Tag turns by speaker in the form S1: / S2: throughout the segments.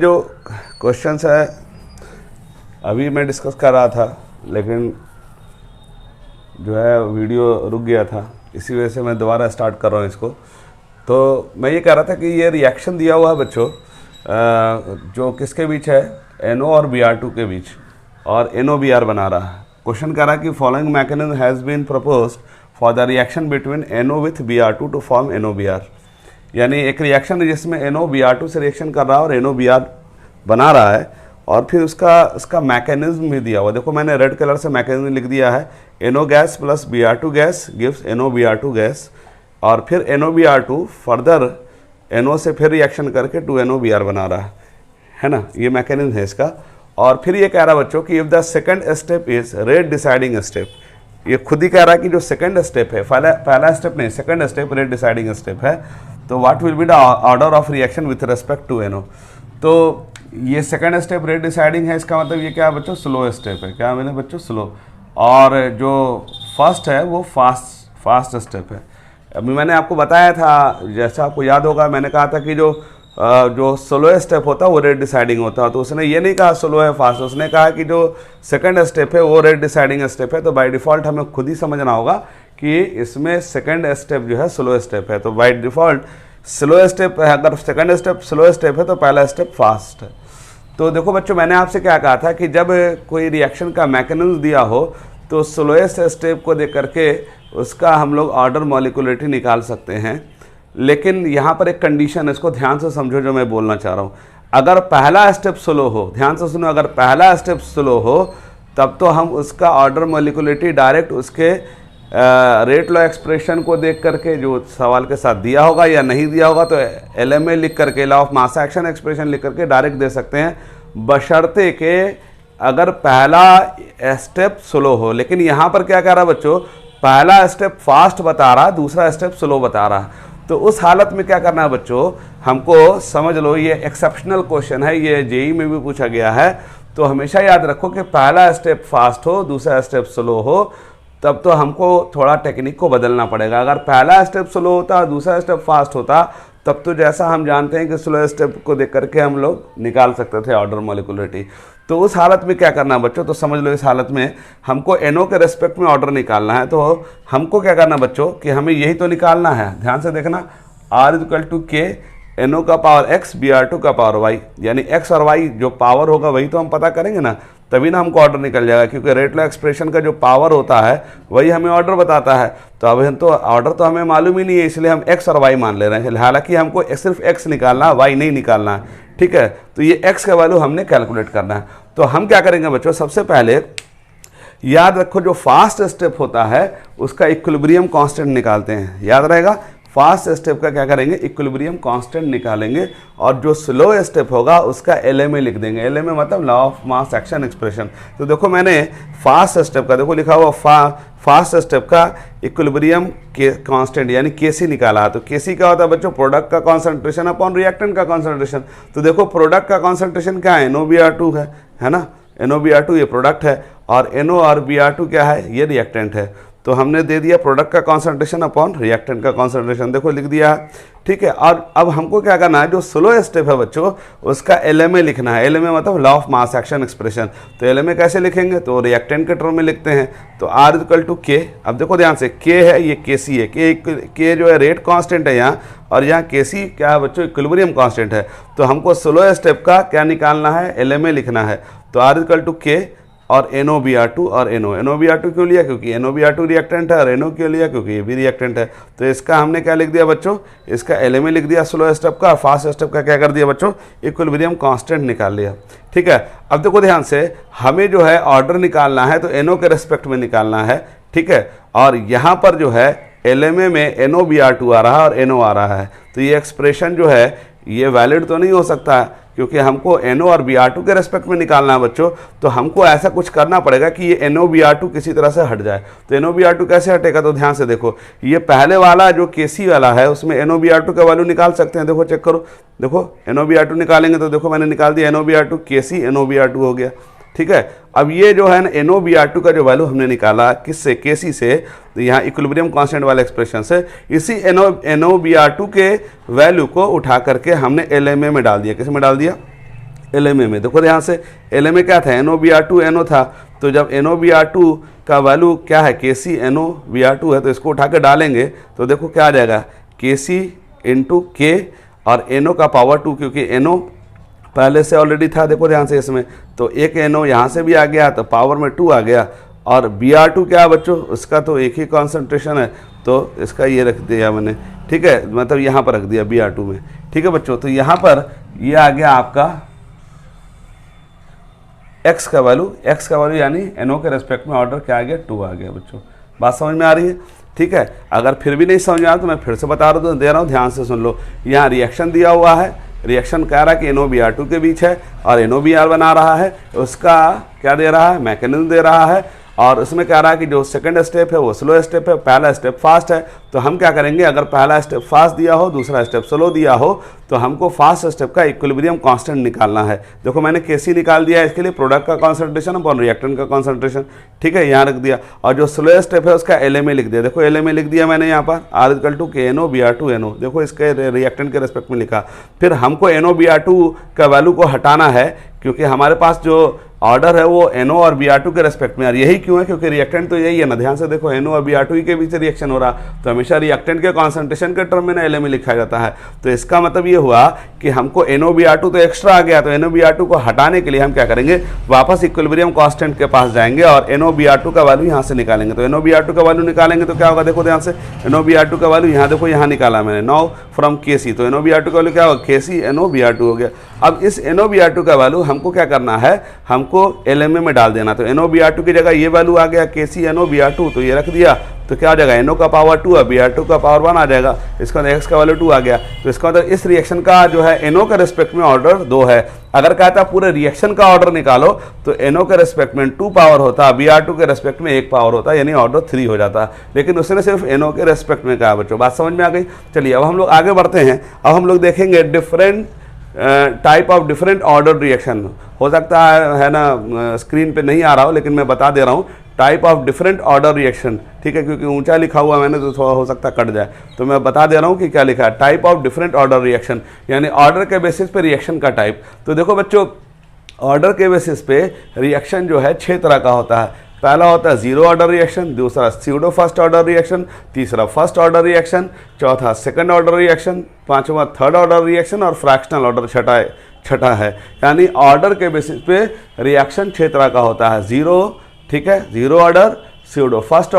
S1: जो क्वेश्चंस है अभी मैं डिस्कस कर रहा था, लेकिन जो है वीडियो रुक गया था, इसी वजह से मैं दोबारा स्टार्ट कर रहा हूँ इसको। तो मैं ये कह रहा था कि ये रिएक्शन दिया हुआ है बच्चों, जो किसके बीच है, NO और Br2 के बीच, और NOBr बना रहा है। क्वेश्चन कह रहा है कि following mechanism has been proposed for the reaction between NO with Br2 to form NOBr। यानी एक रिएक्शन है जिसमें NO Br2 से रिएक्शन कर रहा है और NOBr बना रहा है, और फिर उसका मैकेनिज्म भी दिया हुआ। देखो मैंने रेड कलर से मैकेनिज्म लिख दिया है, NO gas plus Br2 gas gives NOBr2 gas, और फिर NOBr2 फर्दर NO से फिर रिएक्शन करके 2NOBr बना रहा है ना, ये मैकेनिज्म है इसका। और फिर ये कह रहा है बच्चों कि if the second step is rate deciding step, ये खुद ही कह रहा है कि जो सेकंड स्टेप है, पहला स्टेप नहीं, second step rate deciding step है, तो what will be the order of reaction with respect to NO। तो ये सेकंड स्टेप रेट डिसाइडिंग है, इसका मतलब ये क्या है बच्चों, स्लो स्टेप है। क्या मैंने बच्चों, स्लो। और जो फर्स्ट है वो फास्ट स्टेप है। अभी मैंने आपको बताया था, जैसा आपको याद होगा, मैंने कहा था कि जो स्लो स्टेप होता है वो रेट डिसाइडिंग होता है। तो उसने ये नहीं कहा स्लो है फास्ट, उसने कहा कि जो सेकंड स्टेप है वो रेट डिसाइडिंग स्टेप है। तो बाय डिफ़ॉल्ट हमें खुद ही समझना होगा कि इसमें सेकंड स्टेप जो है स्लो स्टेप है। तो बाय डिफ़ॉल्ट स्लो स्टेप है, अगर सेकंड स्टेप स्लो स्टेप है तो पहला स्टेप फास्ट है। तो देखो बच्चों, मैंने आपसे क्या कहा था कि जब कोई रिएक्शन का मैकेनिज्म दिया हो तो स्लोएस्ट स्टेप को देख करके उसका हम लोग ऑर्डर मॉलिक्यूलरिटी निकाल सकते हैं। लेकिन यहाँ पर एक कंडीशन है, इसको ध्यान से समझो जो मैं बोलना चाह रहा हूँ। अगर पहला स्टेप स्लो हो, ध्यान से सुनो, अगर पहला स्टेप स्लो हो तब तो हम उसका ऑर्डर मॉलिक्यूलरिटी डायरेक्ट उसके रेट लॉ एक्सप्रेशन को देख करके जो सवाल के साथ दिया होगा या नहीं दिया होगा तो LMA लिख करके, law of mass action expression लिख करके डायरेक्ट दे सकते हैं, बशर्ते के अगर पहला स्टेप स्लो हो। लेकिन यहाँ पर क्या कह रहा है बच्चों, पहला स्टेप फास्ट बता रहा, दूसरा स्टेप स्लो बता रहा। तो उस हालत में क्या करना है बच्चों, हमको समझ लो ये एक्सेप्शनल क्वेश्चन है, ये JEE में भी पूछा गया है। तो हमेशा याद रखो कि पहला स्टेप फास्ट हो, दूसरा स्टेप स्लो हो, तब तो हमको थोड़ा टेक्निक को बदलना पड़ेगा। अगर पहला स्टेप स्लो होता, दूसरा स्टेप फास्ट होता, तब तो जैसा हम जानते हैं कि स्लो स्टेप को देख करके हम लोग निकाल सकते थे ऑर्डर मॉलिक्यूलरिटी। तो उस हालत में क्या करना है बच्चों, तो समझ लो इस हालत में हमको NO के रेस्पेक्ट में ऑर्डर निकालना है। तो हमको क्या करना बच्चों कि हमें यही तो निकालना है, ध्यान से देखना, R = K NO का पावर X Br2 का पावर Y, यानी X और Y जो पावर होगा वही तो हम पता करेंगे ना, तभी ना हमको ऑर्डर निकल जाएगा, क्योंकि रेट लॉ एक्सप्रेशन का जो पावर होता है वही हमें ऑर्डर बताता है। तो अब हम तो ऑर्डर तो हमें मालूम ही नहीं है, इसलिए हम X और Y मान ले रहे हैं। हालांकि हमको सिर्फ X निकालना है, Y नहीं निकालना है, ठीक है। तो ये X का वैल्यू हमने कैलकुलेट करना है। तो हम क्या करेंगे बच्चों, सबसे पहले याद रखो जो फास्ट स्टेप होता है उसका इक्विलिब्रियम कांस्टेंट निकालते हैं, याद रहेगा। फास्ट स्टेप का क्या करेंगे, इक्विलिब्रियम कांस्टेंट निकालेंगे, और जो स्लो स्टेप होगा उसका LMA लिख देंगे। LMA मतलब law of mass action expression. तो देखो मैंने फास्ट स्टेप का देखो लिखा हुआ, फास्ट स्टेप का इक्विलिब्रियम कांस्टेंट यानी KC निकाला। तो KC क्या होता है बच्चों, प्रोडक्ट का कॉन्सेंट्रेशन अपॉन रिएक्टेंट का कॉन्सेंट्रेशन। तो देखो प्रोडक्ट का कॉन्सेंट्रेशन क्या है, NOBr2 है ना, NOBr2 ये प्रोडक्ट है, और NO और Br2 क्या है, ये रिएक्टेंट है। तो हमने दे दिया प्रोडक्ट का कॉन्सेंट्रेशन अपॉन रिएक्टेंट का कॉन्सेंट्रेशन, देखो लिख दिया, ठीक है। और अब हमको क्या करना है, जो स्लो स्टेप है बच्चों उसका LMA लिखना है। LMA मतलब law of mass action expression. तो LMA कैसे लिखेंगे, तो रिएक्टेंट के टर्म में लिखते हैं। तो R = K, अब देखो ध्यान से, K है ये KC है, K जो है रेट कांस्टेंट है यहाँ, और यहाँ KC क्या है बच्चों, इक्विलिब्रियम कांस्टेंट है। तो हमको स्लो स्टेप का क्या निकालना है, LMA लिखना है। तो R = K और NOBr2 और NOBr2 क्यों लिया, क्योंकि NOBr2 रिएक्टेंट है, और NO क्यों लिया, क्योंकि ये भी रिएक्टेंट है। तो इसका हमने क्या लिख दिया बच्चों, इसका LMA लिख दिया स्लो स्टेप का, फास्ट स्टेप का क्या कर दिया बच्चों, इक्विलिब्रियम कांस्टेंट निकाल लिया, ठीक है। अब देखो ध्यान से, हमें जो है ऑर्डर निकालना है तो NO के रेस्पेक्ट में निकालना है, ठीक है। और यहाँ पर जो है LMA में NOBr2 आ रहा है और NO आ रहा है। तो ये एक्सप्रेशन जो है ये वैलिड तो नहीं हो सकता, क्योंकि हमको NO और Br2 के रेस्पेक्ट में निकालना है बच्चों। तो हमको ऐसा कुछ करना पड़ेगा कि ये NOBr2 किसी तरह से हट जाए। तो NOBr2 कैसे हटेगा, तो ध्यान से देखो, ये पहले वाला जो KC वाला है उसमें NOBr2 का वैल्यू निकाल सकते हैं। देखो चेक करो, देखो NOBr2 निकालेंगे तो देखो मैंने निकाल दिया, NOBr2 KC NOBr2 हो गया, ठीक है। अब ये जो है ना NOBr2 का जो वैल्यू हमने निकाला किससे, KC से, तो यहाँ इक्विलिब्रियम कांस्टेंट वाले एक्सप्रेशन से, इसी NOBr2 के वैल्यू को उठा करके हमने LMA में डाल दिया। किस में डाल दिया, LMA में। देखो यहाँ से LMA क्या था, NOBr2 NO था, तो जब NOBr2 का वैल्यू क्या है, Kc NOBr2 है, तो इसको उठा के डालेंगे तो देखो क्या आ जाएगा, Kc इंटू K और NO का पावर 2, क्योंकि NO पहले से ऑलरेडी था, देखो ध्यान से इसमें, तो एक NO यहाँ से भी आ गया तो पावर में 2 आ गया, और Br2 क्या है बच्चों, उसका तो एक ही कॉन्सेंट्रेशन है, तो इसका ये रख दिया मैंने, ठीक है, मतलब यहाँ पर रख दिया Br2 में, ठीक है बच्चों। तो यहाँ पर ये आ गया आपका x का वैल्यू यानी NO के रेस्पेक्ट में ऑर्डर क्या आ गया, 2 आ गया बच्चों। बात समझ में आ रही है, ठीक है। अगर फिर भी नहीं समझ में आ रहा तो मैं फिर से दे रहा हूँ, ध्यान से सुन लो। यहाँ रिएक्शन दिया हुआ है, रिएक्शन कह रहा है कि NOBr2 के बीच है और NOBr बना रहा है, उसका क्या दे रहा है, मैकेनिज्म दे रहा है, और उसमें कह रहा है कि जो सेकंड स्टेप है वो स्लो स्टेप है, पहला स्टेप फास्ट है। तो हम क्या करेंगे, अगर पहला स्टेप फास्ट दिया हो, दूसरा स्टेप स्लो दिया हो, तो हमको फास्ट स्टेप का इक्विलिब्रियम कांस्टेंट निकालना है। देखो मैंने Kc निकाल दिया है, इसके लिए प्रोडक्ट का कॉन्सेंट्रेशन अपॉन रिएक्टेंट का कॉन्सेंट्रेशन, ठीक है, यहाँ रख दिया। और जो स्लो स्टेप है उसका LMA लिख दिया, देखो LMA लिख दिया मैंने यहाँ पर, R = KNOBr2 NO, देखो इसके रिएक्टेंट के रेस्पेक्ट में लिखा। फिर हमको NOBr2 का वैल्यू को हटाना है, क्योंकि हमारे पास जो ऑर्डर है वो NO और Br2 के रेस्पेक्ट में, और यही क्यों है, क्योंकि रिएक्टेंट तो यही है ना, ध्यान से देखो NO और Br2 के बीच रिएक्शन हो रहा, तो हमेशा रिएक्टेंट के कॉन्सेंट्रेशन के टर्म में ना LMA लिखा जाता है। तो इसका मतलब ये हुआ कि हमको NOBr2 तो एक्स्ट्रा आ गया, तो NOBr2 को हटाने के लिए हम क्या करेंगे, वापस इक्विलिब्रियम कांस्टेंट के पास जाएंगे और NOBr2 का वैल्यू यहाँ से निकालेंगे। तो NOBr2 का वैल्यू निकालेंगे तो क्या होगा, देखो ध्यान से, NOBr2 का वैल्यू यहाँ देखो, यहाँ निकाला मैंने 9 फ्रॉम Kc, तो NOBr2 का वैल्यू क्या होगा, Kc NOBr2 हो गया। अब इस NOBr2 का वैल्यू हमको क्या करना है, हमको LMA में डाल देना। तो NOBr2 की जगह ये वैल्यू आ गया Kc NOBr2, तो ये रख दिया, तो क्या आ जाएगा, NO का पावर 2 है, Br2 का पावर 1 आ जाएगा, इसका x का वैल्यू 2 आ गया। तो इसका मतलब इस रिएक्शन का जो है NO के रेस्पेक्ट में ऑर्डर 2 है। अगर कहता पूरे रिएक्शन का ऑर्डर निकालो तो NO के रेस्पेक्ट में 2 पावर होता, Br2 के रेस्पेक्ट में 1 पावर होता, यानी ऑर्डर 3 हो जाता, लेकिन उसने सिर्फ NO के रेस्पेक्ट में कहा बच्चों। बात समझ में आ गई। चलिए अब हम लोग आगे बढ़ते हैं। अब हम लोग देखेंगे different type of different order reaction. हो सकता है ना स्क्रीन पे नहीं आ रहा हो, लेकिन मैं बता दे रहा हूँ, type of different order reaction, ठीक है, क्योंकि ऊंचा लिखा हुआ मैंने तो थोड़ा हो सकता है कट जाए, तो मैं बता दे रहा हूँ कि क्या लिखा है, type of different order reaction, यानी ऑर्डर के बेसिस पे रिएक्शन का टाइप। तो देखो बच्चों, ऑर्डर के बेसिस पे रिएक्शन जो है 6 तरह का होता है। पहला होता है जीरो ऑर्डर रिएक्शन, दूसरा स्यूडो फर्स्ट ऑर्डर रिएक्शन, तीसरा फर्स्ट ऑर्डर रिएक्शन, चौथा सेकंड ऑर्डर रिएक्शन, पांचवा थर्ड ऑर्डर रिएक्शन और फ्रैक्शनल ऑर्डर छठा है। यानी ऑर्डर के बेसिस पे रिएक्शन 6 तरह का होता है। जीरो, ठीक है, zero order, pseudo first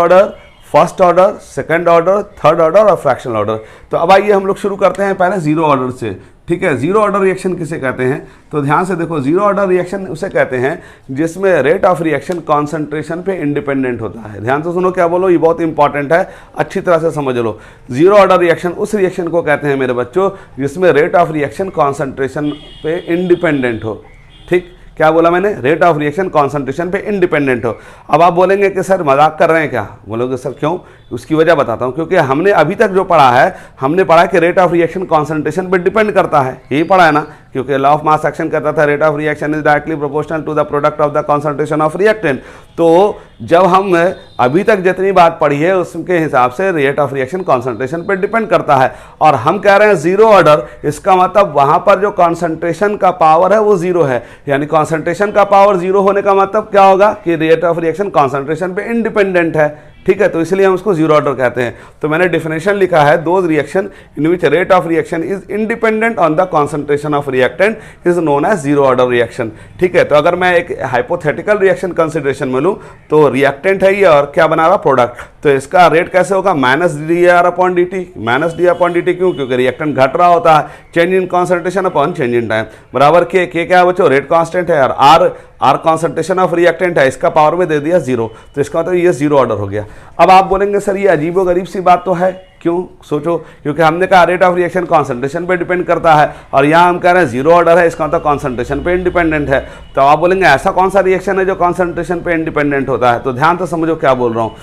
S1: order, second order, third order और फ्रैक्शनल ऑर्डर। तो अब आइए हम लोग शुरू करते हैं पहले जीरो ऑर्डर से। ठीक है, जीरो ऑर्डर रिएक्शन किसे कहते हैं, तो ध्यान से देखो, जीरो ऑर्डर रिएक्शन उसे कहते हैं जिसमें रेट ऑफ रिएक्शन कॉन्सेंट्रेशन पे इंडिपेंडेंट होता है। ध्यान से सुनो क्या बोलो, ये बहुत इंपॉर्टेंट है, अच्छी तरह से समझ लो। जीरो ऑर्डर रिएक्शन उस रिएक्शन को कहते हैं मेरे बच्चों जिसमें रेट ऑफ रिएक्शन कॉन्सेंट्रेशन पे इंडिपेंडेंट हो। ठीक, क्या बोला मैंने, रेट ऑफ रिएक्शन कॉन्सेंट्रेशन पे इंडिपेंडेंट हो। अब आप बोलेंगे कि सर मजाक कर रहे हैं क्या, बोलोगे सर क्यों, उसकी वजह बताता हूं। क्योंकि हमने अभी तक जो पढ़ा है, हमने पढ़ा कि रेट ऑफ रिएक्शन कॉन्सेंट्रेशन पे डिपेंड करता है, यही पढ़ा है ना, क्योंकि लॉ ऑफ मास एक्शन कहता था rate of reaction is directly proportional to the product of the concentration of reactant. तो जब हम अभी तक जितनी बात पढ़ी है उसके हिसाब से रेट ऑफ रिएक्शन कॉन्सेंट्रेशन पे डिपेंड करता है, और हम कह रहे हैं जीरो ऑर्डर, इसका मतलब वहां पर जो कॉन्सेंट्रेशन का पावर है वो जीरो है। यानी कॉन्सेंट्रेशन का पावर जीरो होने का मतलब क्या होगा कि रेट ऑफ रिएक्शन कॉन्सेंट्रेशन पे इंडिपेंडेंट है। ठीक है, तो इसलिए हम उसको जीरो ऑर्डर कहते हैं। तो मैंने डिफिनेशन लिखा है, those reaction in which rate of reaction is independent on the concentration of reactant is known as zero order reaction. ठीक है, तो अगर मैं एक हाइपोथेटिकल रिएक्शन कंसिडरेशन में लूँ तो रिएक्टेंट है ये और क्या बना रहा प्रोडक्ट, तो इसका रेट कैसे होगा, minus D R upon D T. Minus D upon D T क्यों, क्योंकि रिएक्टेंट घट रहा होता है, change in concentration upon change in time बराबर के क्या है बच्चों, रेट कांस्टेंट है, और आर कॉन्सेंट्रेशन ऑफ रिएक्टेंट है, इसका पावर में दे दिया जीरो, तो इसका मतलब ये जीरो ऑर्डर हो गया। अब आप बोलेंगे सर ये अजीबो गरीब सी बात तो है, क्यों, सोचो, क्योंकि हमने कहा रेट ऑफ रिएक्शन कॉन्सेंट्रेशन पे डिपेंड करता है और यहाँ हम कह रहे हैं जीरो ऑर्डर है, इसका मतलब कॉन्सेंट्रेशन पे इंडिपेंडेंट है। तो आप बोलेंगे ऐसा कौन सा रिएक्शन है जो कॉन्सेंट्रेशन पे इंडिपेंडेंट होता है, तो ध्यान से समझो क्या बोल रहा हूँ,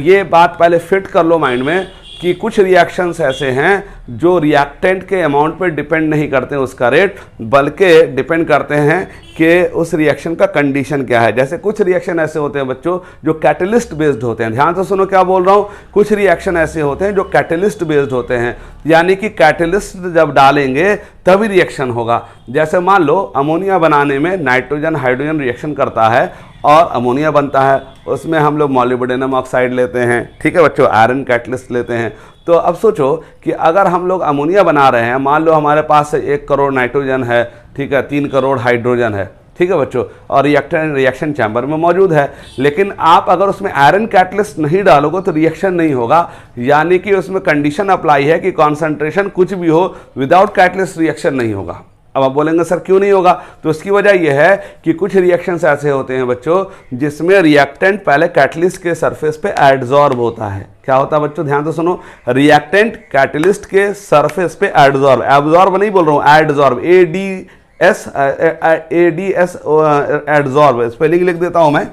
S1: ये बात पहले फिट कर लो माइंड में। कि कुछ रिएक्शंस ऐसे हैं जो रिएक्टेंट के अमाउंट पे डिपेंड नहीं करते हैं उसका रेट, बल्कि डिपेंड करते हैं कि उस रिएक्शन का कंडीशन क्या है। जैसे कुछ रिएक्शन ऐसे होते हैं बच्चों जो कैटलिस्ट बेस्ड होते हैं। ध्यान से सुनो क्या बोल रहा हूँ। कुछ रिएक्शन ऐसे होते हैं जो कैटलिस्ट बेस्ड होते हैं, यानी कि कैटलिस्ट जब डालेंगे तभी रिएक्शन होगा। जैसे मान लो अमोनिया बनाने में नाइट्रोजन हाइड्रोजन रिएक्शन करता है और अमोनिया बनता है, उसमें हम लोग मोलिब्डेनम ऑक्साइड लेते हैं, ठीक है बच्चों, आयरन कैटलिस्ट लेते हैं। तो अब सोचो कि अगर हम लोग अमोनिया बना रहे हैं, मान लो हमारे पास 1 करोड़ नाइट्रोजन है, ठीक है, 3 करोड़ हाइड्रोजन है, ठीक है बच्चों, और रिएक्शन चैम्बर में मौजूद है, लेकिन आप अगर उसमें आयरन कैटलिस्ट नहीं डालोगे तो रिएक्शन नहीं होगा। यानी कि उसमें कंडीशन अप्लाई है कि कॉन्सेंट्रेशन कुछ भी हो, विदाउट कैटलिस्ट रिएक्शन नहीं होगा। अब आप बोलेंगे सर क्यों नहीं होगा, तो उसकी वजह यह है कि कुछ रिएक्शंस ऐसे होते हैं बच्चों जिसमें रिएक्टेंट पहले कैटलिस्ट के सरफेस पे एडजॉर्ब होता है। क्या होता है बच्चों, ध्यान से सुनो, रिएक्टेंट कैटलिस्ट के सरफेस पे एडजॉर्ब, एब्जॉर्ब नहीं बोल रहा हूं, एडजॉर्ब, एडीएस एडजॉर्ब, स्पेलिंग लिख देता हूं मैं,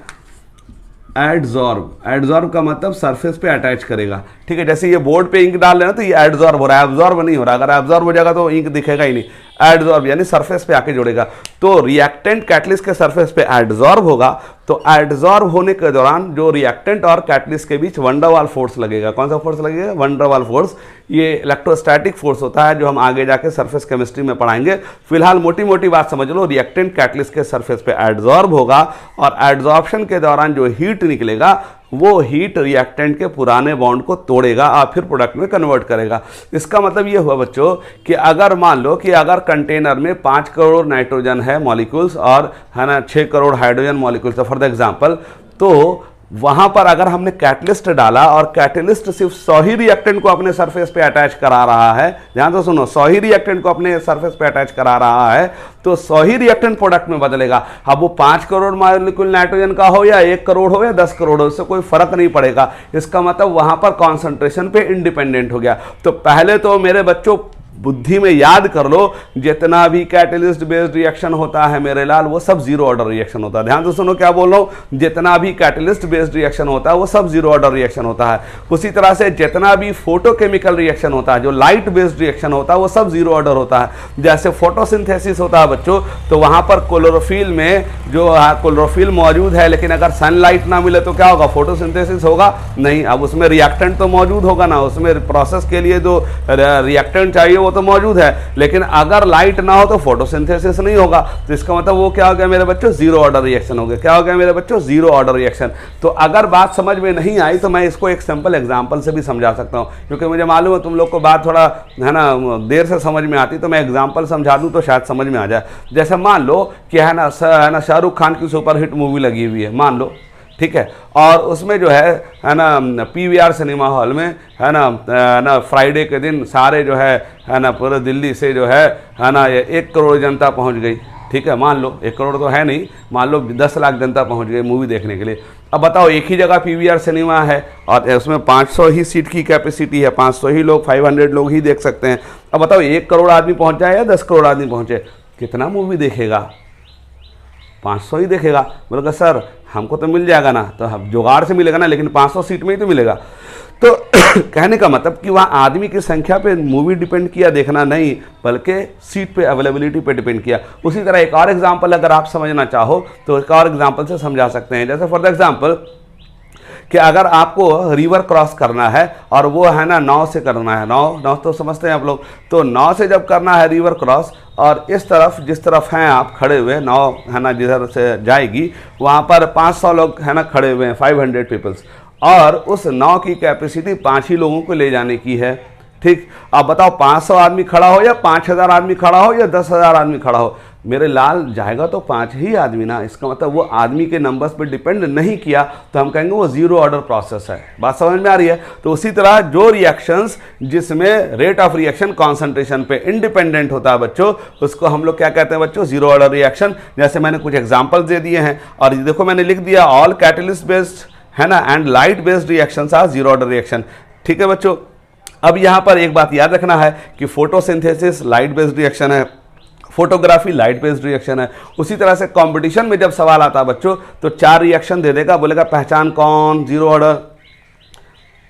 S1: एडजॉर्ब। एडजॉर्ब का मतलब सरफेस पे अटैच करेगा, ठीक है। जैसे ये बोर्ड पे इंक डाल लेना तो ये एडजॉर्ब हो रहा है, एब्जॉर्ब नहीं हो रहा। अगर एब्जॉर्ब हो जाएगा तो इंक दिखेगा ही नहीं, एडजॉर्ब यानी सरफेस पे आके जुड़ेगा। तो रिएक्टेंट कैटलिस्ट के सरफेस पे एडजॉर्ब होगा, तो एडजॉर्ब होने के दौरान जो रिएक्टेंट और कैटलिस्ट के बीच वंडरवाल फोर्स लगेगा। कौन सा फोर्स लगेगा, वंडरवाल फोर्स। ये इलेक्ट्रोस्टैटिक फोर्स होता है जो हम आगे जाके सरफेस केमिस्ट्री में पढ़ाएंगे। फिलहाल मोटी मोटी बात समझ लो, रिएक्टेंट कैटलिस्ट के सरफेस पे एडजॉर्ब होगा और एडजॉर्प्शन के दौरान जो हीट निकलेगा वो हीट रिएक्टेंट के पुराने बॉन्ड को तोड़ेगा और फिर प्रोडक्ट में कन्वर्ट करेगा। इसका मतलब ये हुआ बच्चों कि अगर मान लो कि अगर कंटेनर में 5 करोड़ नाइट्रोजन है मॉलिक्यूल्स और है ना 6 crore hydrogen molecules for the example, तो वहां पर अगर हमने कैटलिस्ट डाला और कैटलिस्ट सिर्फ 100 ही रिएक्टेंट को अपने सरफेस पे अटैच करा रहा है, ध्यान से सुनो, 100 ही रिएक्टेंट को अपने सरफेस पे अटैच करा रहा है, तो 100 ही रिएक्टेंट प्रोडक्ट में बदलेगा। अब वो 5 करोड़ मॉलिक्यूल नाइट्रोजन का हो या 1 करोड़ हो या 10 करोड़ हो, इससे कोई फर्क नहीं पड़ेगा। इसका मतलब वहां पर कॉन्सेंट्रेशन पे इंडिपेंडेंट हो गया। तो पहले तो मेरे बच्चों बुद्धि में याद कर लो, जितना भी कैटलिस्ट बेस्ड रिएक्शन होता है मेरे लाल वो सब जीरो ऑर्डर रिएक्शन होता है। ध्यान से सुनो क्या बोल रहा हूं, जितना भी कैटलिस्ट बेस्ड रिएक्शन होता है वो सब जीरो ऑर्डर रिएक्शन होता है। उसी तरह से जितना भी फोटोकेमिकल रिएक्शन होता है, जो लाइट बेस्ड रिएक्शन होता है वो सब जीरो ऑर्डर होता है। जैसे फोटोसिंथेसिस होता है बच्चों, तो वहां पर क्लोरोफिल में जो क्लोरोफिल मौजूद है, लेकिन अगर सनलाइट ना मिले तो क्या होगा, फोटोसिंथेसिस होगा नहीं। अब उसमें रिएक्टेंट तो मौजूद होगा ना, उसमें प्रोसेस के लिए जो रिएक्टेंट चाहिए वो तो मौजूद है, लेकिन अगर लाइट ना हो तो फोटोसिंथेसिस नहीं होगा। तो इसका मतलब वो क्या हो गया मेरे बच्चों, जीरो ऑर्डर रिएक्शन हो गया। क्या हो गया मेरे बच्चों, जीरो ऑर्डर रिएक्शन। तो अगर बात समझ में नहीं आई तो मैं इसको एक सिंपल एग्जांपल से भी समझा सकता हूं, क्योंकि मुझे मालूम है तुम लोग को बात थोड़ा है ना देर से समझ में आती, तो मैं एग्जांपल समझा दूं तो शायद समझ में आ जाए। जैसे मान लो कि है ना शाहरुख खान की सुपरहिट मूवी लगी हुई है, मान लो, ठीक है, और उसमें जो है ना PVR सिनेमा हॉल में है ना फ्राइडे के दिन सारे जो है ना पूरे दिल्ली से जो है ना 1 करोड़ जनता पहुंच गई, ठीक है, मान लो 1 करोड़ तो है नहीं, मान लो 10 लाख जनता पहुंच गई मूवी देखने के लिए। अब बताओ एक ही जगह PVR सिनेमा है और उसमें 500 ही सीट की कैपेसिटी है, 500 ही लोग, 500 लोग ही देख सकते हैं। अब बताओ 1 करोड़ आदमी पहुंच जाए या 10 करोड़ आदमी पहुंचे, कितना मूवी देखेगा, 500 ही देखेगा। बोलेगा सर हमको तो मिल जाएगा ना, तो हम जुगाड़ से मिलेगा ना, लेकिन 500 सीट में ही तो मिलेगा। तो कहने का मतलब कि वहाँ आदमी की संख्या पे मूवी डिपेंड किया देखना नहीं, बल्कि सीट पे अवेलेबिलिटी पे डिपेंड किया। उसी तरह एक और एग्जांपल अगर आप समझना चाहो तो एक और एग्जांपल से समझा सकते हैं। जैसे फॉर द एग्जांपल कि अगर आपको रिवर क्रॉस करना है और वो है ना नाव से करना है, नाव तो समझते हैं आप लोग, तो नाव से जब करना है रिवर क्रॉस, और इस तरफ जिस तरफ हैं आप खड़े हुए, नाव है ना जिधर से जाएगी वहाँ पर 500 लोग है ना खड़े हुए हैं, 500 पीपल्स, और उस नाव की कैपेसिटी 5 ही लोगों को ले जाने की है, ठीक। अब बताओ 500 आदमी खड़ा हो या 5000 आदमी खड़ा हो या 10,000 आदमी खड़ा हो, मेरे लाल जाएगा तो 5 ही आदमी ना। इसका मतलब वो आदमी के नंबर्स पे डिपेंड नहीं किया, तो हम कहेंगे वो जीरो ऑर्डर प्रोसेस है। बात समझ में आ रही है। तो उसी तरह जो रिएक्शंस जिसमें रेट ऑफ रिएक्शन कॉन्सेंट्रेशन पे इंडिपेंडेंट होता है बच्चों, उसको हम लोग क्या कहते हैं बच्चों, जीरो ऑर्डर रिएक्शन। जैसे मैंने कुछ एग्जाम्पल्स दे दिए हैं और देखो मैंने लिख दिया ऑल कैटलिस्ट बेस्ड है ना and light based reactions are zero order reaction, ठीक है बच्चों। अब यहाँ पर एक बात याद रखना है कि फोटोसिंथेसिस लाइट बेस्ड रिएक्शन है, फोटोग्राफी लाइट बेस्ड रिएक्शन है। उसी तरह से कंपटीशन में जब सवाल आता है बच्चों तो 4 रिएक्शन दे देगा, बोलेगा पहचान कौन, जीरो ऑर्डर,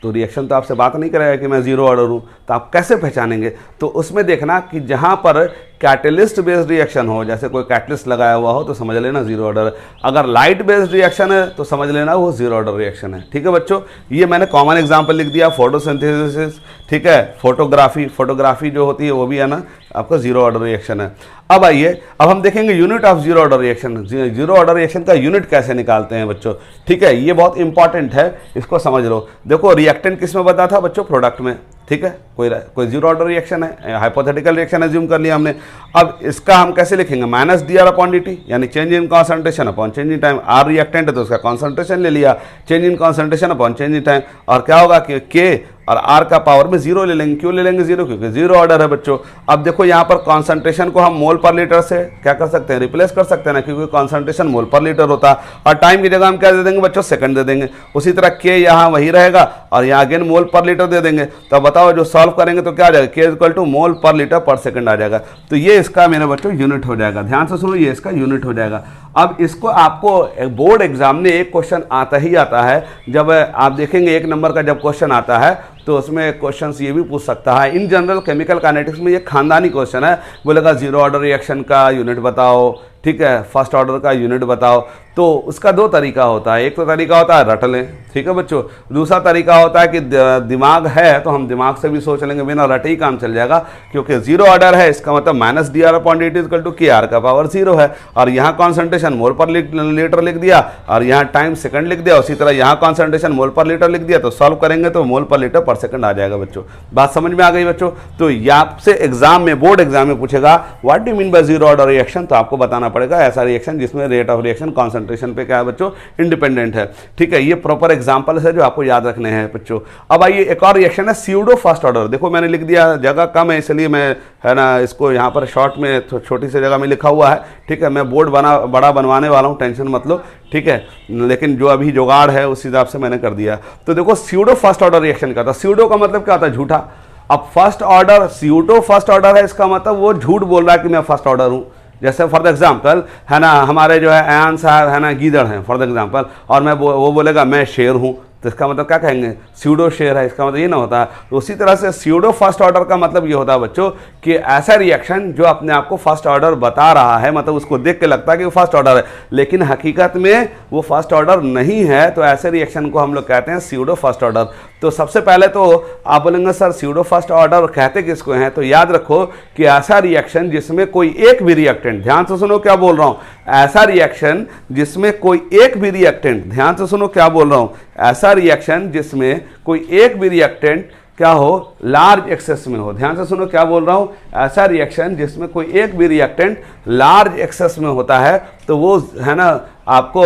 S1: तो रिएक्शन तो आपसे बात नहीं करेगा कि मैं जीरो ऑर्डर हूँ, तो आप कैसे पहचानेंगे? तो उसमें देखना कि जहाँ पर कैटलिस्ट बेस्ड रिएक्शन हो, जैसे कोई कैटलिस्ट लगाया हुआ हो तो समझ लेना जीरो ऑर्डर है। अगर लाइट बेस्ड रिएक्शन है तो समझ लेना वो जीरो ऑर्डर रिएक्शन है। ठीक है बच्चों, ये मैंने कॉमन एग्जांपल लिख दिया, फोटोसिंथेसिस, ठीक है, फोटोग्राफी जो होती है वो भी है ना आपका जीरो ऑर्डर रिएक्शन है। अब आइए, अब हम देखेंगे unit of zero order reaction. Zero order reaction का यूनिट कैसे निकालते हैं बच्चों, ठीक है, ये बहुत इंपॉर्टेंट है, इसको समझ लो। देखो रिएक्टेंट किस में बता था बच्चों, प्रोडक्ट में, ठीक है, कोई जीरो ऑर्डर रिएक्शन है, हाइपोथेटिकल रिएक्शन एज्यूम कर लिया हमने। अब इसका हम कैसे लिखेंगे, minus D R upon D T, यानी change in concentration upon change in time. R reactant है तो उसका कॉन्सेंट्रेशन ले लिया, change in concentration upon change in time, और क्या होगा कि के और आर का पावर में जीरो ले लेंगे। क्यों ले लेंगे जीरो, क्योंकि जीरो ऑर्डर है बच्चों। अब देखो यहाँ पर कॉन्सेंट्रेशन को हम मोल पर लीटर से क्या कर सकते हैं, रिप्लेस कर सकते हैं ना, क्योंकि कॉन्सेंट्रेशन मोल पर लीटर होता है, और टाइम की जगह हम क्या दे देंगे बच्चों, सेकंड दे देंगे। उसी तरह के यहाँ वही रहेगा और यहाँ अगेन मोल पर लीटर दे देंगे। तो बताओ जो सॉल्व करेंगे तो क्या आ जाएगा, के इक्वल टू मोल पर लीटर पर सेकंड आ जाएगा। तो ये इसका मेरे बच्चों यूनिट हो जाएगा, ध्यान से सुनो, ये इसका यूनिट हो जाएगा। अब इसको आपको बोर्ड एग्जाम में एक क्वेश्चन आता ही आता है, जब आप देखेंगे 1 नंबर का जब क्वेश्चन आता है तो उसमें क्वेश्चंस ये भी पूछ सकता है। इन जनरल केमिकल काइनेटिक्स में ये खानदानी क्वेश्चन है, बोलेगा जीरो ऑर्डर रिएक्शन का यूनिट बताओ, ठीक है, फर्स्ट ऑर्डर का यूनिट बताओ। तो उसका 2 तरीका होता है, एक तो तरीका होता है रट लें, ठीक है बच्चों, दूसरा तरीका होता है कि दिमाग है तो हम दिमाग से भी सोच लेंगे, बिना रटे ही काम चल जाएगा, क्योंकि जीरो ऑर्डर है इसका मतलब minus D R upon D t equal to k r का पावर 0 है, और यहाँ कॉन्सेंट्रेशन मोल पर लीटर लिख दिया और यहाँ टाइम सेकंड लिख दिया, उसी तरह यहाँ कॉन्सेंट्रेशन मोल पर लीटर लिख दिया, तो सॉल्व करेंगे तो मोल पर लीटर पर सेकंड आ जाएगा बच्चों। बात समझ में आ गई बच्चों? तो ये आपसे एग्जाम में, बोर्ड एग्जाम में पूछेगा what do mean by zero order reaction, तो आपको बताना पड़ेगा ऐसा रिएक्शन जिसमें रेट ऑफ रिएक्शन कॉन्सेंट्रेशन पे क्या है बच्चों, इंडिपेंडेंट है। ठीक है, ये प्रॉपर एग्जांपल है जो आपको याद रखने हैं बच्चों। अब आइए एक और रिएक्शन है स्यूडो फर्स्ट ऑर्डर। देखो मैंने लिख दिया, जगह कम है इसलिए मैं है ना इसको यहाँ पर शॉर्ट में छोटी सी जगह में लिखा हुआ है, ठीक है, मैं बोर्ड बड़ा बनवाने वाला हूँ, टेंशन मत लो, ठीक है, लेकिन जो अभी जुगाड़ है उस हिसाब से मैंने कर दिया। तो देखो स्यूडो फर्स्ट ऑर्डर रिएक्शन का था, स्यूडो का मतलब क्या होता है, झूठा। अब first order, pseudo first order है, इसका मतलब वो झूठ बोल रहा है कि मैं फर्स्ट ऑर्डर हूँ। जैसे फॉर द एग्जाम्पल है ना, हमारे जो है अयान साहब है ना गीदड़ हैं फॉर द एग्जाम्पल, और वो बोलेगा मैं शेर हूँ, तो इसका मतलब क्या कहेंगे, स्यूडो शेर है, इसका मतलब ये ना होता है। तो उसी तरह से स्यूडो फर्स्ट ऑर्डर का मतलब ये होता है बच्चों कि ऐसा रिएक्शन जो अपने आप को फर्स्ट ऑर्डर बता रहा है, मतलब उसको देख के लगता है कि वो फर्स्ट ऑर्डर है, लेकिन हकीकत में वो फर्स्ट ऑर्डर नहीं है, तो ऐसे रिएक्शन को हम लोग कहते हैं स्यूडो फर्स्ट ऑर्डर। तो सबसे पहले तो आप बोलेंगे सर स्यूडो फर्स्ट ऑर्डर कहते किसको हैं, तो याद रखो कि ऐसा रिएक्शन जिसमें कोई एक भी रिएक्टेंट, ध्यान से सुनो क्या बोल रहा हूँ, ऐसा रिएक्शन जिसमें कोई एक भी रिएक्टेंट, ध्यान से सुनो क्या बोल रहा हूँ, ऐसा रिएक्शन जिसमें कोई एक भी रिएक्टेंट क्या हो, लार्ज एक्सेस में हो। ध्यान से सुनो क्या बोल रहा हूँ, ऐसा रिएक्शन जिसमें कोई एक भी रिएक्टेंट लार्ज एक्सेस में होता है, तो वो है ना आपको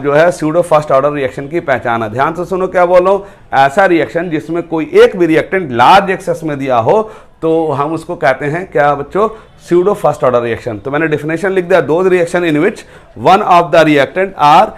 S1: जो है स्यूडो फर्स्ट ऑर्डर रिएक्शन की पहचान है। ध्यान से सुनो क्या बोल रहा हूँ, ऐसा रिएक्शन जिसमें कोई एक भी रिएक्टेंट लार्ज एक्सेस में दिया हो, तो हम उसको कहते हैं क्या बच्चों, स्यूडो फर्स्ट ऑर्डर रिएक्शन। तो मैंने डेफिनेशन लिख दिया, those reaction in which one of the reactant are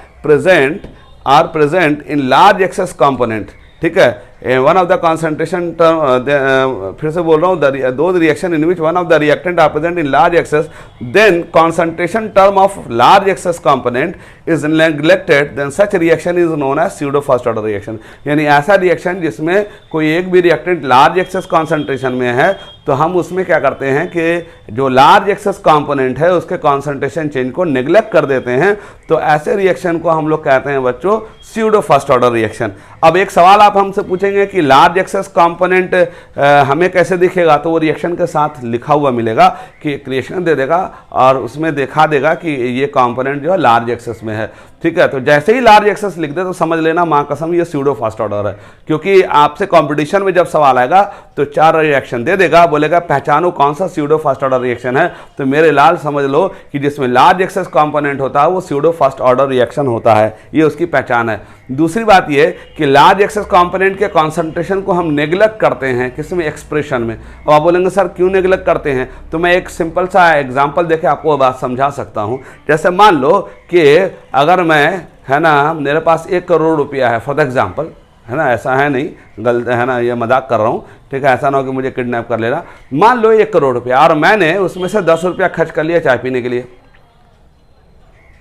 S1: present in large excess component, ठीक है, one of the concentration term, फिर से बोल रहा हूँ, those reaction in which one of the reactant are present in large excess, then concentration term of large excess component is neglected, then such reaction is known as pseudo first order reaction. यानी ऐसा reaction जिसमें कोई एक भी reactant large access concentration में है, तो हम उसमें क्या करते हैं कि जो लार्ज एक्सेस कंपोनेंट है उसके कॉन्सेंट्रेशन चेंज को नेग्लेक्ट कर देते हैं, तो ऐसे रिएक्शन को हम लोग कहते हैं बच्चों स्यूडो फर्स्ट ऑर्डर रिएक्शन। अब एक सवाल आप हमसे पूछेंगे कि लार्ज एक्सेस कंपोनेंट हमें कैसे दिखेगा, तो वो रिएक्शन के साथ लिखा हुआ मिलेगा कि एक रिएक्शन दे देगा और उसमें दिखा देगा कि ये कंपोनेंट जो है लार्ज एक्सेस में है, ठीक है। तो जैसे ही लार्ज एक्सेस लिख दे तो समझ लेना माँ कसम ये स्यूडो फर्स्ट ऑर्डर है, क्योंकि आपसे कंपटीशन में जब सवाल आएगा तो 4 रिएक्शन दे देगा, बोलेगा पहचानो कौन सा स्यूडो फर्स्ट ऑर्डर रिएक्शन है, तो मेरे लाल समझ लो कि जिसमें लार्ज एक्सेस कंपोनेंट होता है वो स्यूडो फर्स्ट ऑर्डर रिएक्शन होता है, ये उसकी पहचान है। दूसरी बात ये कि लार्ज एक्सेस कंपोनेंट के कॉन्सेंट्रेशन को हम नेग्लेक्ट करते हैं, किसमें, एक्सप्रेशन में। अब आप बोलेंगे सर क्यों नेग्लेक्ट करते हैं, तो मैं एक सिंपल सा एग्जांपल देके आपको बात समझा सकता हूं। जैसे मान लो कि अगर मैं है ना मेरे पास 1 करोड़ रुपया है फॉर द एग्जांपल, है ना, ऐसा है नहीं, गलत है ना, ये मजाक कर रहा हूँ, ठीक है, ऐसा ना हो कि मुझे किडनैप कर लेना। मान लो 1 करोड़ रुपया और मैंने उसमें से 10 रुपया खर्च कर लिया चाय पीने के लिए,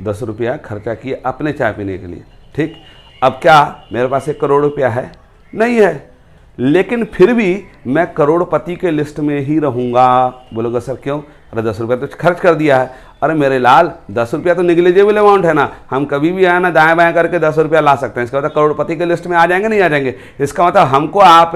S1: 10 रुपया खर्चा किया अपने चाय पीने के लिए, ठीक। अब क्या मेरे पास 1 करोड़ रुपया है, नहीं है, लेकिन फिर भी मैं करोड़पति के लिस्ट में ही रहूँगा। बोलोगे सर क्यों? अरे 10 रुपया तो खर्च कर दिया है। अरे मेरे लाल 10 रुपया तो निगलिजिबल अमाउंट है ना, हम कभी भी है ना दाएं बाएं करके 10 रुपया ला सकते हैं। इसका मतलब करोड़पति के लिस्ट में आ जाएंगे नहीं आ जाएंगे? इसका मतलब हमको आप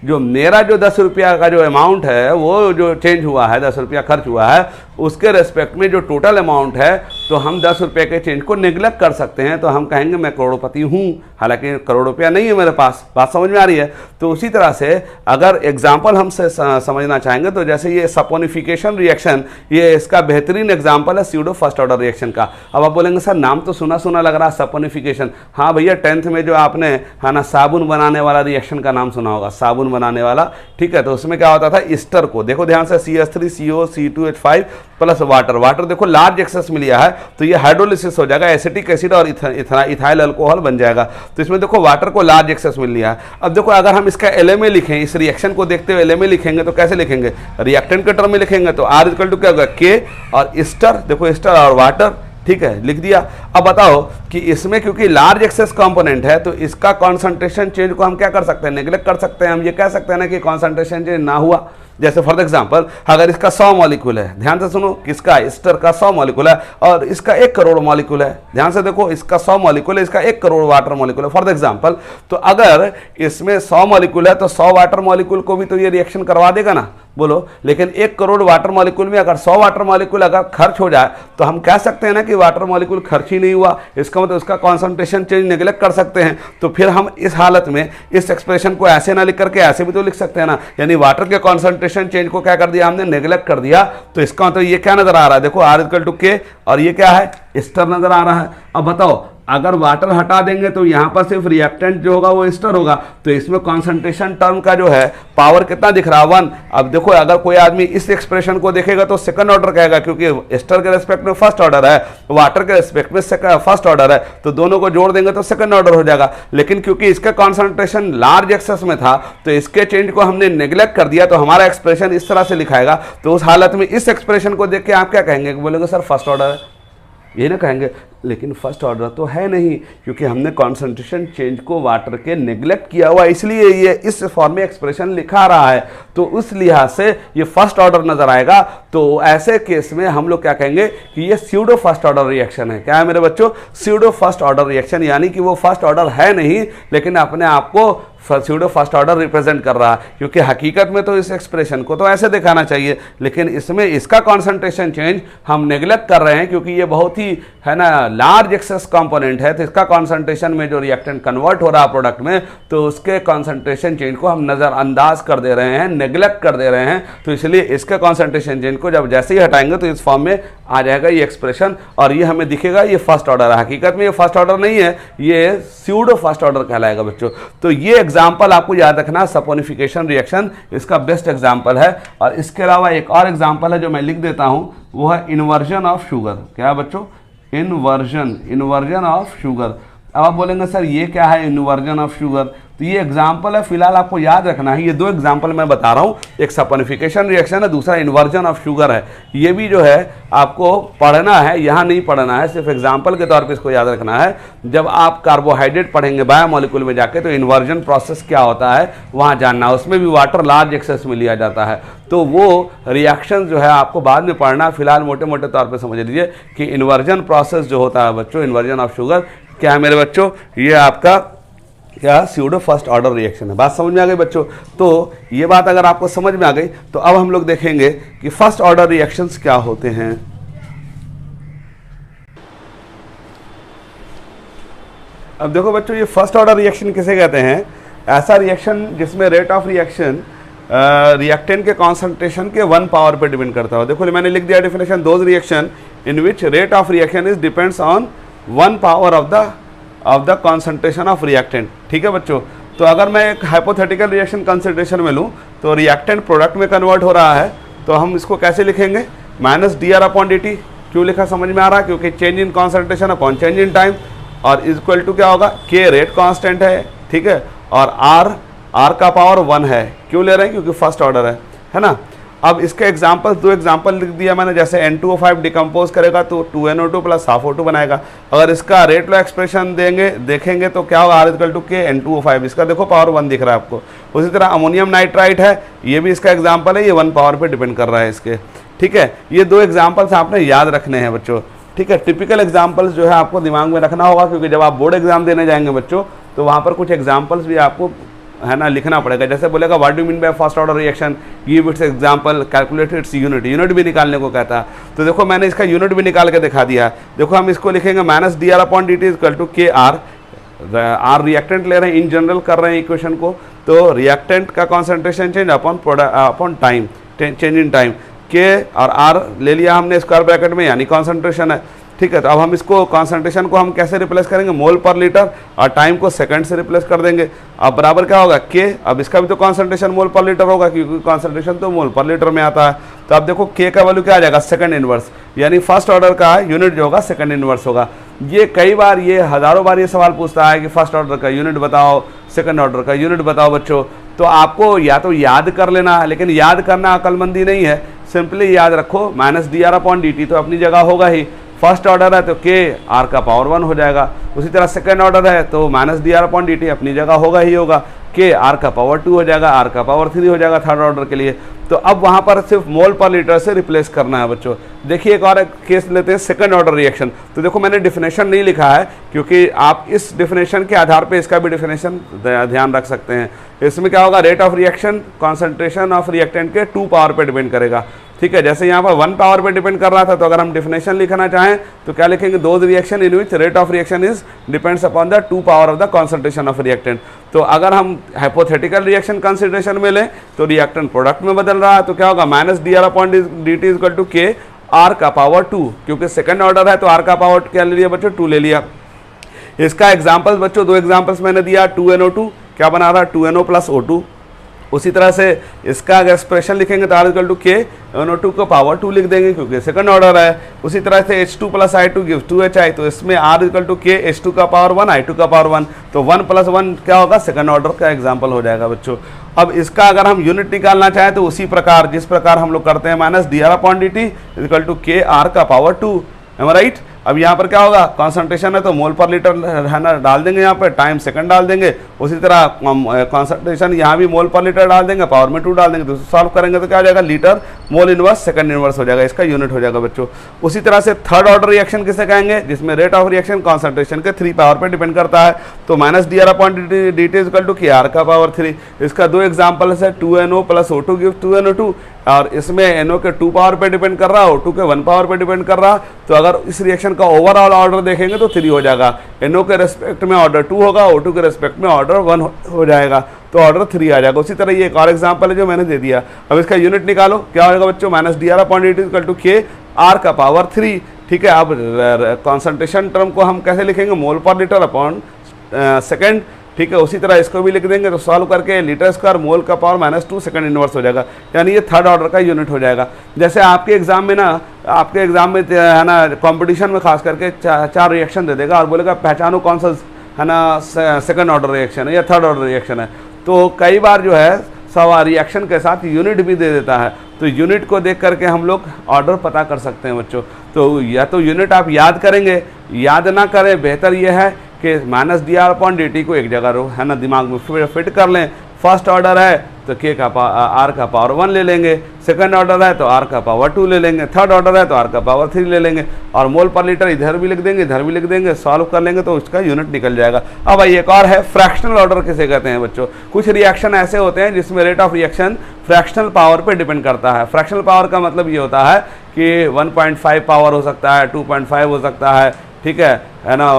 S1: जो मेरा जो 10 रुपया का जो अमाउंट है वो जो चेंज हुआ है, 10 रुपया खर्च हुआ है, उसके रेस्पेक्ट में जो टोटल अमाउंट है तो हम 10 रुपये के चेंज को निगलेक्ट कर सकते हैं। तो हम कहेंगे मैं करोड़पति हूँ, हालांकि करोड़ रुपया नहीं है मेरे पास। बात समझ में आ रही है? तो उसी तरह से अगर एग्जाम्पल हमसे समझना चाहेंगे तो जैसे ये सपोनिफिकेशन रिएक्शन, ये इसका बेहतरीन एग्जाम्पल है स्यूडो फर्स्ट ऑर्डर रिएक्शन का। अब आप बोलेंगे सर नाम तो सुना सुना लग रहा है सपोनिफिकेशन। हाँ भैया 10th में जो आपने है ना साबुन बनाने वाला रिएक्शन का नाम सुना होगा, साबुन बनाने वाला, ठीक है। तो उसमें क्या होता था, ईस्टर को देखो ध्यान से, CH3CO C2H5 plus water, water देखो लार्ज एक्सेस में लिया है तो ये हाइड्रोलिसिस हो जाएगा, एसिटिक एसिड और इथाइल अल्कोहल बन जाएगा। तो इसमें देखो वाटर को लार्ज एक्सेस में लिया है। अब देखो अगर हम इसका LMA लिखें, इस रिएक्शन को देखते हुए LMA लिखेंगे तो कैसे लिखेंगे? रिएक्टेंट के टर्म में लिखेंगे तो R इक्वल टू क्या होगा, K और ईस्टर, देखो ईस्टर और वाटर, ठीक है, लिख दिया। अब बताओ कि इसमें क्योंकि लार्ज एक्सेस कंपोनेंट है तो इसका कॉन्सेंट्रेशन चेंज को हम क्या कर सकते हैं, नेग्लेक्ट कर सकते हैं। हम ये कह सकते हैं ना कि कॉन्सेंट्रेशन चेंज ना हुआ। जैसे फॉर एग्जांपल अगर इसका 100 मॉलिक्यूल है, ध्यान से सुनो, किसका, ईस्टर का 100 मॉलिक्यूल है और इसका 1 करोड़ मॉलिक्यूल है, ध्यान से देखो, इसका 100 मॉलिक्यूल है, इसका 1 करोड़ वाटर मॉलिक्यूल है फॉर एग्जांपल। तो अगर इसमें 100 मॉलिक्यूल है तो 100 वाटर मॉलिक्यूल को भी तो ये रिएक्शन करवा देगा ना, बोलो। लेकिन 1 करोड़ वाटर मॉलिक्यूल में अगर 100 वाटर मॉलिक्यूल अगर खर्च हो जाए तो हम कह सकते हैं ना कि वाटर मॉलिक्यूल खर्च ही नहीं हुआ, इसका मतलब उसका कॉन्सेंट्रेशन चेंज नेग्लेक्ट कर सकते हैं। तो फिर हम इस हालत में इस एक्सप्रेशन को ऐसे ना लिख करके ऐसे भी तो लिख सकते हैं ना, यानी वाटर के कॉन्सेंट्रेशन चेंज को क्या कर दिया हमने, नेग्लेक्ट कर दिया। तो इसका मतलब ये क्या नजर आ रहा है, देखो R इक्वल टू K और ये क्या है, ईस्टर नजर आ रहा है। अब बताओ अगर वाटर हटा देंगे तो यहां पर सिर्फ रिएक्टेंट जो होगा वो ईस्टर होगा, तो इसमें कॉन्सेंट्रेशन टर्म का जो है पावर कितना दिख रहा है, 1। अब देखो अगर कोई आदमी इस एक्सप्रेशन को देखेगा तो सेकंड ऑर्डर कहेगा, क्योंकि ईस्टर के रेस्पेक्ट में फर्स्ट ऑर्डर है, वाटर के रेस्पेक्ट में फर्स्ट ऑर्डर है, तो दोनों को जोड़ देंगे तो सेकंड ऑर्डर हो जाएगा। लेकिन क्योंकि इसका कॉन्सेंट्रेशन लार्ज एक्सेस में था तो इसके चेंज को हमने नेग्लेक्ट कर दिया, तो हमारा एक्सप्रेशन इस तरह से लिखाएगा। तो उस हालत में इस एक्सप्रेशन को देख के आप क्या कहेंगे, बोलेंगे सर फर्स्ट ऑर्डर है, ये ना कहेंगे, लेकिन फर्स्ट ऑर्डर तो है नहीं, क्योंकि हमने कॉन्सेंट्रेशन चेंज को वाटर के नेग्लेक्ट किया हुआ, इसलिए ये इस फॉर्म में एक्सप्रेशन लिखा रहा है। तो उस लिहाज से ये फर्स्ट ऑर्डर नजर आएगा। तो ऐसे केस में हम लोग क्या कहेंगे कि ये स्यूडो फर्स्ट ऑर्डर रिएक्शन है। क्या है मेरे बच्चों, स्यूडो फर्स्ट ऑर्डर रिएक्शन, यानी कि वो फर्स्ट ऑर्डर है नहीं लेकिन अपने आप को स्यूडो फर्स्ट ऑर्डर रिप्रेजेंट कर रहा है, क्योंकि हकीकत में तो इस एक्सप्रेशन को तो ऐसे दिखाना चाहिए, लेकिन इसमें इसका कॉन्सेंट्रेशन चेंज हम नेग्लेक्ट कर रहे हैं क्योंकि ये बहुत ही है ना लार्ज एक्सेस कंपोनेंट है। तो इसका कॉन्सेंट्रेशन में जो रिएक्टेंट कन्वर्ट हो रहा है प्रोडक्ट में, तो उसके कॉन्सेंट्रेशन चेंज को हम नज़रअंदाज कर दे रहे हैं, नेग्लेक्ट कर दे रहे हैं। तो इसलिए इसके कॉन्सेंट्रेशन चेंज को जब जैसे ही हटाएंगे तो इस फॉर्म में आ जाएगा ये एक्सप्रेशन और ये हमें दिखेगा ये फर्स्ट ऑर्डर है। हकीकत में ये फर्स्ट ऑर्डर नहीं है, ये स्यूडो फर्स्ट ऑर्डर कहलाएगा बच्चों। तो ये एग्जाम्पल आपको याद रखना, सपोनिफिकेशन रिएक्शन इसका बेस्ट एग्जाम्पल है। और इसके अलावा एक और एग्जाम्पल है जो मैं लिख देता हूं, वो है इन्वर्जन ऑफ शुगर। क्या है बच्चों, इन्वर्जन ऑफ शुगर। अब आप बोलेंगे सर ये क्या है इन्वर्जन ऑफ शुगर, तो ये एग्जाम्पल है, फिलहाल आपको याद रखना है। ये दो एग्जाम्पल मैं बता रहा हूँ, एक सपोनिफिकेशन रिएक्शन है, दूसरा इन्वर्जन ऑफ शुगर है। ये भी जो है आपको पढ़ना है, यहाँ नहीं पढ़ना है, सिर्फ एग्जाम्पल के तौर पे इसको याद रखना है। जब आप कार्बोहाइड्रेट पढ़ेंगे बायोमोलिक्यूल में जाके, तो इन्वर्जन प्रोसेस क्या होता है वहाँ जानना है। उसमें भी वाटर लार्ज एक्सेस में लिया जाता है, तो वो रिएक्शन जो है आपको बाद में पढ़ना। फिलहाल मोटे मोटे तौर पर समझ लीजिए कि इन्वर्जन प्रोसेस जो होता है बच्चों, इन्वर्जन ऑफ शुगर क्या है मेरे बच्चों, ये आपका क्या स्यूडो फर्स्ट ऑर्डर रिएक्शन है। बात समझ में आ गई बच्चों। तो ये बात अगर आपको समझ में आ गई तो अब हम लोग देखेंगे कि फर्स्ट ऑर्डर रिएक्शंस क्या होते हैं। अब देखो बच्चों, ये फर्स्ट ऑर्डर रिएक्शन किसे कहते हैं, ऐसा रिएक्शन जिसमें रेट ऑफ रिएक्शन रिएक्टेंट के कॉन्सेंट्रेशन के 1 पावर पे डिपेंड करता है। देखो मैंने लिख दिया definition, those reaction in which rate of reaction is depends on 1 power of the concentration of reactant. ठीक है बच्चों। तो अगर मैं एक हाइपोथेटिकल रिएक्शन कंसिडरेशन में लूँ तो रिएक्टेंट प्रोडक्ट में कन्वर्ट हो रहा है, तो हम इसको कैसे लिखेंगे, -dr/dt। क्यों लिखा समझ में आ रहा है, क्योंकि change in concentration upon change in time, और इक्वल टू क्या होगा, k रेट कांस्टेंट है, ठीक है, और r का पावर 1 है। क्यों ले रहे हैं, क्योंकि फर्स्ट ऑर्डर है ना। अब इसके एग्जाम्पल, 2 एग्जाम्पल लिख दिया मैंने, जैसे N2O5 डिकम्पोज करेगा तो 2NO2 प्लस हाफ O2 बनाएगा। अगर इसका रेट लॉ एक्सप्रेशन देखेंगे तो क्या होगा, R=K N2O5, इसका देखो पावर 1 दिख रहा है आपको। उसी तरह अमोनियम नाइट्राइट है, ये भी इसका एग्जाम्पल है, ये 1 पावर पे डिपेंड कर रहा है इसके, ठीक है। ये 2 एग्जाम्पल्स आपने याद रखने हैं बच्चों, ठीक है। टिपिकल एग्जाम्पल्स जो है आपको दिमाग में रखना होगा, क्योंकि जब आप बोर्ड एग्जाम देने जाएंगे बच्चों तो वहाँ पर कुछ एग्जाम्पल्स भी आपको है ना लिखना पड़ेगा। जैसे बोलेगा what do mean by first order reaction, give its example, calculate its unit, unit भी निकालने को कहता है। तो देखो मैंने इसका यूनिट भी निकाल के दिखा दिया है। देखो हम इसको लिखेंगे -dr/dt = Kr, आर रिएक्टेंट ले रहे हैं, इन जनरल कर रहे हैं इक्वेशन को, तो रिएक्टेंट का concentration change upon time, change in time, के और आर ले लिया हमने स्क्वायर ब्रैकेट में, यानी कॉन्सेंट्रेशन है, ठीक है। तो अब हम इसको कॉन्सेंट्रेशन को हम कैसे रिप्लेस करेंगे, मोल पर लीटर, और टाइम को सेकंड से रिप्लेस कर देंगे। अब बराबर क्या होगा, के, अब इसका भी तो कॉन्सेंट्रेशन मोल पर लीटर होगा, क्योंकि कॉन्सेंट्रेशन तो मोल पर लीटर में आता है। तो अब देखो के का वैल्यू क्या आ जाएगा, सेकंड इनवर्स, यानी फर्स्ट ऑर्डर का यूनिट जो होगा सेकंड इनवर्स होगा। ये कई बार, ये हज़ारों बार ये सवाल पूछता है कि फर्स्ट ऑर्डर का यूनिट बताओ, सेकंड ऑर्डर का यूनिट बताओ बच्चों। तो आपको या तो याद कर लेना है, लेकिन याद करना अक्लमंदी नहीं है, सिंपली याद रखो -dr/dt तो अपनी जगह होगा ही। फर्स्ट ऑर्डर है तो के आर का पावर 1 हो जाएगा। उसी तरह सेकंड ऑर्डर है तो -dr/dt अपनी जगह होगा ही होगा, के आर का पावर 2 हो जाएगा, आर का पावर 3 हो जाएगा थर्ड ऑर्डर के लिए। तो अब वहाँ पर सिर्फ मोल पर लीटर से रिप्लेस करना है बच्चों। देखिए एक और केस लेते हैं, सेकंड ऑर्डर रिएक्शन। तो देखो मैंने डिफिनेशन नहीं लिखा है, क्योंकि आप इस डिफिनेशन के आधार पे इसका भी डिफिनेशन ध्यान रख सकते हैं। इसमें क्या होगा, rate of reaction concentration of reactant के 2 पावर पे डिपेंड करेगा, ठीक है। जैसे यहाँ पर 1 पावर पे डिपेंड कर रहा था, तो अगर हम डिफिनेशन लिखना चाहें तो क्या लिखेंगे, those reaction in which rate of reaction is depends upon the 2 power of the concentration of reactant. तो अगर हम हाइपोथेटिकल रिएक्शन कंसिडरेशन में लें तो रिएक्टेंट प्रोडक्ट में बदल रहा है, तो क्या होगा, -dr/dt = K R का पावर 2, क्योंकि सेकंड ऑर्डर है तो R का पावर क्या ले लिया बच्चों, 2 ले लिया। इसका एग्जाम्पल बच्चों 2 एग्जाम्पल्स मैंने दिया, 2NO2 क्या बना रहा है, 2NO + O2। उसी तरह से इसका अगर एक्सप्रेशन लिखेंगे तो R = K NO2 को पावर 2 लिख देंगे, क्योंकि सेकंड ऑर्डर है। उसी तरह से H2 + I2 गिव्स 2HI, तो इसमें R = K H2 का पावर 1 I2 का पावर 1, तो 1 + 1 क्या होगा, सेकंड ऑर्डर का एग्जाम्पल हो जाएगा बच्चों। अब इसका अगर हम यूनिट निकालना चाहें तो उसी प्रकार, जिस प्रकार हम लोग करते हैं, -dr/dt = K R का पावर 2, राइट। अब यहाँ पर क्या होगा, कॉन्सेंट्रेशन है तो मोल पर लीटर है ना डाल देंगे, यहाँ पर टाइम सेकंड डाल देंगे। उसी तरह कॉन्सेंट्रेशन यहाँ भी मोल पर लीटर डाल देंगे, पावर में 2 डाल देंगे, तो सॉल्व करेंगे तो क्या हो जाएगा, litre mole inverse second inverse हो जाएगा, इसका यूनिट हो जाएगा बच्चों। उसी तरह से थर्ड ऑर्डर रिएक्शन किसे कहेंगे, जिसमें रेट ऑफ रिएक्शन कॉन्सेंट्रेशन के 3 पावर पर डिपेंड करता है, तो -dr/dt = K R का पावर 3। इसका 2 एग्जाम्पल्स है, 2NO + O2 गिव्स 2NO2, और इसमें NO के 2 पावर पे डिपेंड कर रहा, O2 के 1 पावर पे डिपेंड कर रहा। तो अगर इस रिएक्शन का ओवरऑल ऑर्डर देखेंगे तो 3 हो जाएगा, NO के रेस्पेक्ट में ऑर्डर 2 होगा, O2 के रेस्पेक्ट में ऑर्डर 1 हो जाएगा, तो ऑर्डर 3 आ जाएगा। उसी तरह ये एक और एग्जाम्पल है जो मैंने दे दिया। अब इसका यूनिट निकालो, क्या होगा बच्चों, -dr/dt = K R का पावर 3, ठीक है। अब कॉन्सेंट्रेशन टर्म को हम कैसे लिखेंगे, मोल पर लीटर अपॉन सेकेंड, ठीक है। उसी तरह इसको भी लिख देंगे, तो सॉल्व करके लीटर स्क्वायर मोल का पावर -2 सेकंड इनवर्स हो जाएगा, यानी ये थर्ड ऑर्डर का यूनिट हो जाएगा। जैसे आपके एग्जाम में ना, आपके एग्जाम में है ना कंपटीशन में खास करके 4 रिएक्शन दे देगा और बोलेगा पहचानो कौन सा है ना सेकंड ऑर्डर रिएक्शन है या थर्ड ऑर्डर रिएक्शन है। तो कई बार जो है सवाल रिएक्शन के साथ यूनिट भी दे देता है, तो यूनिट को देख करके हम लोग ऑर्डर पता कर सकते हैं बच्चों। तो या तो यूनिट आप याद करेंगे, याद ना करें, बेहतर यह है कि -dr/dt को एक जगह है ना दिमाग में फिट कर लें। फर्स्ट ऑर्डर है तो K का R का पावर 1 ले लेंगे, सेकंड ऑर्डर है तो R का पावर 2 ले लेंगे, थर्ड ऑर्डर है तो R का पावर 3 ले लेंगे, और मोल पर लीटर इधर भी लिख देंगे, इधर भी लिख देंगे, सॉल्व कर लेंगे तो उसका यूनिट निकल जाएगा। अब भाई एक और है, फ्रैक्शनल ऑर्डर किसे कहते हैं बच्चों। कुछ रिएक्शन ऐसे होते हैं जिसमें rate of reaction fractional power पर डिपेंड करता है। फ्रैक्शनल पावर का मतलब ये होता है कि 1.5 पावर हो सकता है, 2.5 हो सकता है, ठीक है ना,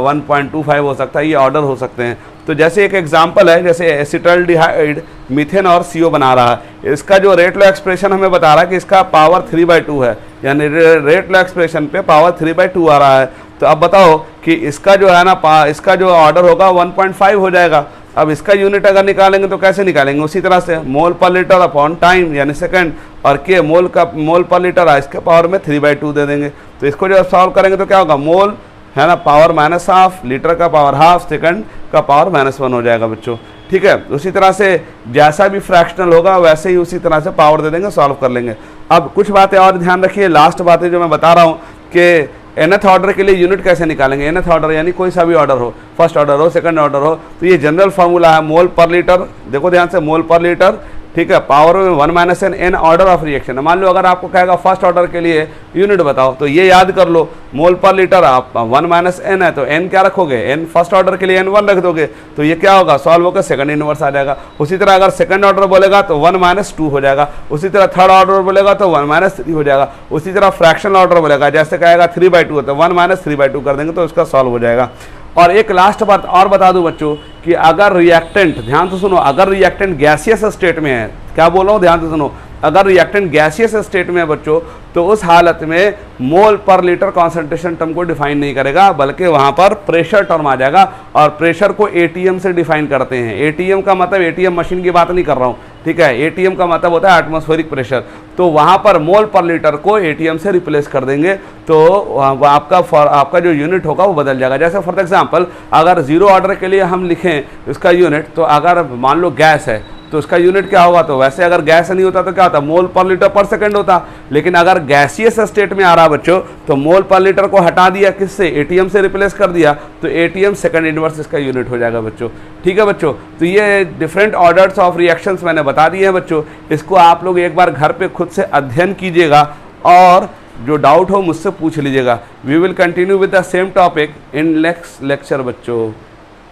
S1: 1.25 हो सकता है, ये ऑर्डर हो सकते हैं। तो जैसे एक एग्जांपल है, जैसे एसिटल्डिहाइड मीथेन और CO बना रहा है, इसका जो रेट लॉ एक्सप्रेशन हमें बता रहा है कि इसका पावर 3/2 है, यानी रेट लॉ एक्सप्रेशन पे पावर 3/2 आ रहा है। तो अब बताओ कि इसका जो है ना इसका जो ऑर्डर होगा 1.5 हो जाएगा। अब इसका यूनिट अगर निकालेंगे तो कैसे निकालेंगे, उसी तरह से मोल पर लीटर अपॉन टाइम यानी सेकंड, और K मोल पर लीटर है, इसके पावर में 3/2 दे देंगे। तो इसको जब सॉल्व करेंगे तो क्या होगा, मोल है ना, पावर माइनस हाफ, लीटर का पावर हाफ, सेकंड का पावर -1 हो जाएगा बच्चों। ठीक है, उसी तरह से जैसा भी फ्रैक्शनल होगा वैसे ही उसी तरह से पावर दे देंगे, सॉल्व कर लेंगे। अब कुछ बातें और ध्यान रखिए, लास्ट बातें जो मैं बता रहा हूँ कि nth ऑर्डर के लिए यूनिट कैसे निकालेंगे। nth ऑर्डर यानी कोई सा भी ऑर्डर हो, फर्स्ट ऑर्डर हो, सेकंड ऑर्डर हो, तो ये जनरल फार्मूला है मोल पर लीटर। देखो ध्यान से, मोल पर लीटर, ठीक है, पावर में 1 - n ऑर्डर ऑफ रिएक्शन। मान लो अगर आपको कहेगा फर्स्ट ऑर्डर के लिए यूनिट बताओ, तो ये याद कर लो, मोल पर लीटर आप 1 - n है तो n क्या रखोगे, n फर्स्ट ऑर्डर के लिए n1 रख दोगे, तो ये क्या होगा, सॉल्व होकर सेकंड इनवर्स आ जाएगा। उसी तरह अगर सेकंड ऑर्डर बोलेगा तो 1 - 2 हो जाएगा। उसी तरह थर्ड ऑर्डर बोलेगा तो 1 - 3 हो जाएगा। उसी तरह फ्रैक्शनल ऑर्डर बोलेगा, जैसे कहेगा 3/2 तो 1 - 3/2 कर देंगे तो इसका सॉल्व हो जाएगा। और एक लास्ट बात और बता दूं बच्चों कि अगर रिएक्टेंट, ध्यान से सुनो, अगर रिएक्टेंट गैसियस स्टेट में है, क्या बोल रहा हूँ ध्यान से सुनो, अगर रिएक्टेंट गैसियस स्टेट में है बच्चों, तो उस हालत में मोल पर लीटर कॉन्सेंट्रेशन टर्म को डिफाइन नहीं करेगा, बल्कि वहां पर प्रेशर टर्म आ जाएगा। और प्रेशर को एटीएम से डिफाइन करते हैं। एटीएम का मतलब एटीएम मशीन की बात नहीं कर रहा हूं, ठीक है, एटीएम का मतलब होता है एटमॉस्फेरिक प्रेशर। तो वहां पर मोल पर लीटर को एटीएम से रिप्लेस कर देंगे, तो आपका जो यूनिट होगा वो बदल जाएगा। जैसे फॉर एग्जांपल अगर 0 ऑर्डर के लिए हम लिखें इसका यूनिट, तो अगर मान लो गैस है तो उसका यूनिट क्या होगा, तो वैसे अगर गैस नहीं होता तो क्या होता, मोल पर लीटर पर सेकंड होता। लेकिन अगर गैसियस स्टेट में आ रहा बच्चों, तो मोल पर लीटर को हटा दिया, किससे, एटीएम से रिप्लेस कर दिया, तो एटीएम सेकंड इनवर्स इसका यूनिट हो जाएगा बच्चों। ठीक है बच्चों, तो ये डिफरेंट ऑर्डर्स ऑफ रिएक्शंस मैंने बता दिए हैं बच्चों। इसको आप लोग एक बार घर पे खुद से अध्ययन कीजिएगा और जो डाउट हो मुझसे पूछ लीजिएगा। We will continue with the same topic in next lecture बच्चों।